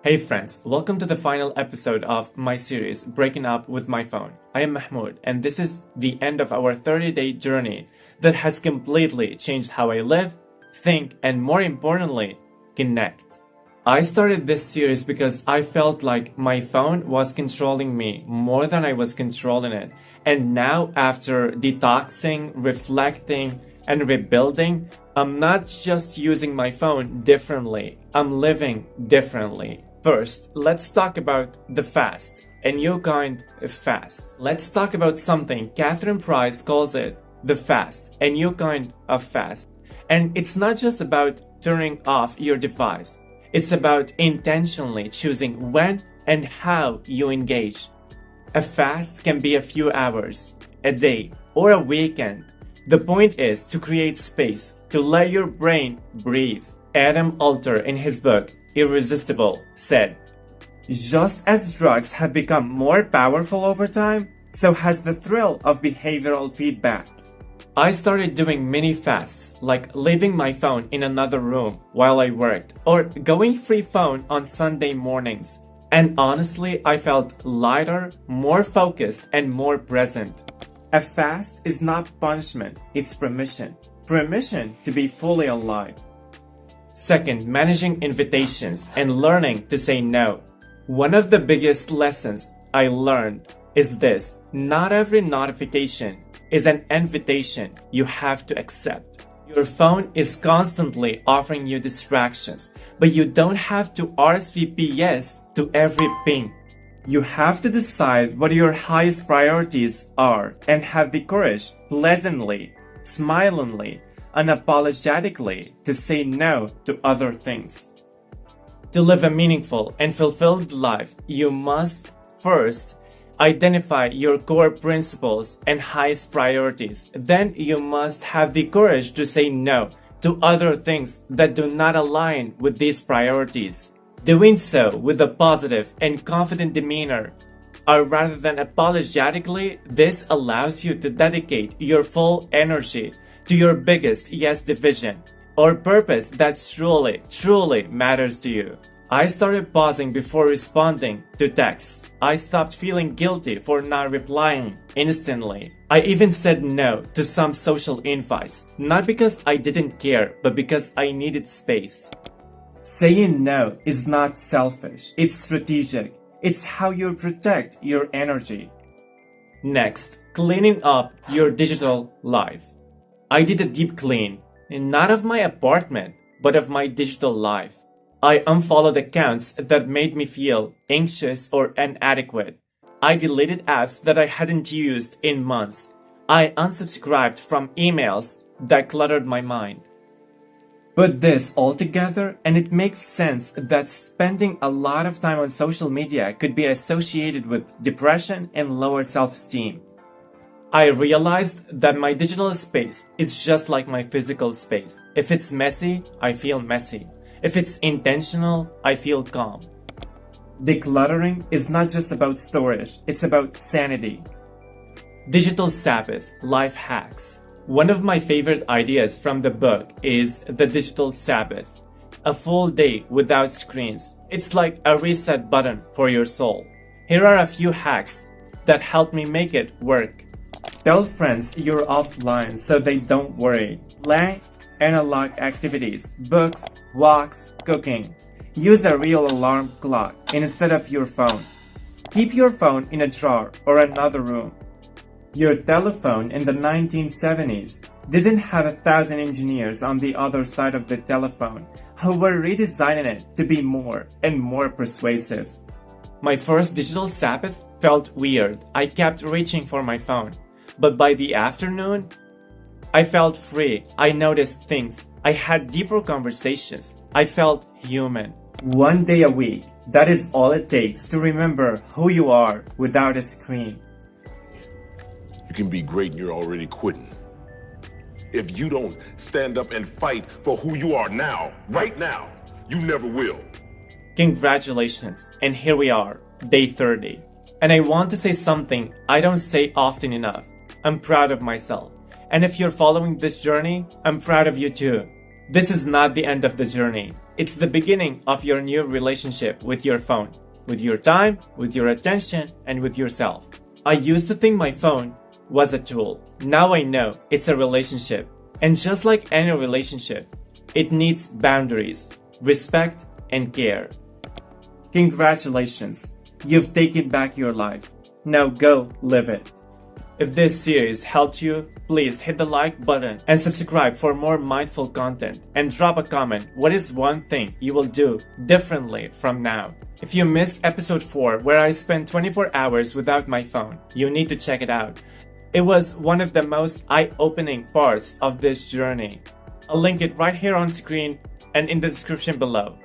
Hey friends, welcome to the final episode of my series, Breaking Up with My Phone. I am Mahmoud, and this is the end of our 30-day journey that has completely changed how I live, think, and more importantly, connect. I started this series because I felt like my phone was controlling me more than I was controlling it. And now, after detoxing, reflecting, and rebuilding, I'm not just using my phone differently, I'm living differently. First, let's talk about the fast, a new kind of fast. Let's talk about something Catherine Price calls it the fast, a new kind of fast. And it's not just about turning off your device. It's about intentionally choosing when and how you engage. A fast can be a few hours, a day, or a weekend. The point is to create space, to let your brain breathe. Adam Alter, in his book, Irresistible, said, "Just as drugs have become more powerful over time, so has the thrill of behavioral feedback." I started doing mini fasts, like leaving my phone in another room while I worked, or going free phone on Sunday mornings. And honestly, I felt lighter, more focused, and more present. A fast is not punishment, it's permission. Permission to be fully alive. Second, managing invitations and learning to say no. One of the biggest lessons I learned is this: not every notification is an invitation you have to accept. Your phone is constantly offering you distractions, but you don't have to RSVP yes to every ping. You have to decide what your highest priorities are and have the courage, pleasantly, smilingly, unapologetically, to say no to other things. To live a meaningful and fulfilled life, you must first identify your core principles and highest priorities. Then you must have the courage to say no to other things that do not align with these priorities. Doing so with a positive and confident demeanor, or rather than apologetically, this allows you to dedicate your full energy to your biggest yes division or purpose that truly matters to you. I started pausing before responding to texts. I stopped feeling guilty for not replying instantly. I even said no to some social invites, not because I didn't care, but because I needed space. Saying no is not selfish, it's strategic. It's how you protect your energy. Next, cleaning up your digital life. I did a deep clean, not of my apartment, but of my digital life. I unfollowed accounts that made me feel anxious or inadequate. I deleted apps that I hadn't used in months. I unsubscribed from emails that cluttered my mind. Put this all together and it makes sense that spending a lot of time on social media could be associated with depression and lower self-esteem. I realized that my digital space is just like my physical space. If it's messy, I feel messy. If it's intentional, I feel calm. Decluttering is not just about storage, it's about sanity. Digital Sabbath life hacks. One of my favorite ideas from the book is the digital Sabbath. A full day without screens. It's like a reset button for your soul. Here are a few hacks that help me make it work. Tell friends you're offline so they don't worry. Plan analog activities, books, walks, cooking. Use a real alarm clock instead of your phone. Keep your phone in a drawer or another room. Your telephone in the 1970s didn't have 1,000 engineers on the other side of the telephone who were redesigning it to be more and more persuasive. My first digital Sabbath felt weird. I kept reaching for my phone. But by the afternoon, I felt free. I noticed things. I had deeper conversations. I felt human. One day a week, that is all it takes to remember who you are without a screen. You can be great and you're already quitting. If you don't stand up and fight for who you are now, right now, you never will. Congratulations, and here we are, day 30. And I want to say something I don't say often enough. I'm proud of myself. And if you're following this journey, I'm proud of you too. This is not the end of the journey. It's the beginning of your new relationship with your phone, with your time, with your attention, and with yourself. I used to think my phone was a tool. Now I know it's a relationship. And just like any relationship, it needs boundaries, respect, and care. Congratulations, you've taken back your life. Now go live it. If this series helped you, please hit the like button and subscribe for more mindful content, and drop a comment. What is one thing you will do differently from now? If you missed episode 4 where I spent 24 hours without my phone, you need to check it out. It was one of the most eye-opening parts of this journey. I'll link it right here on screen and in the description below.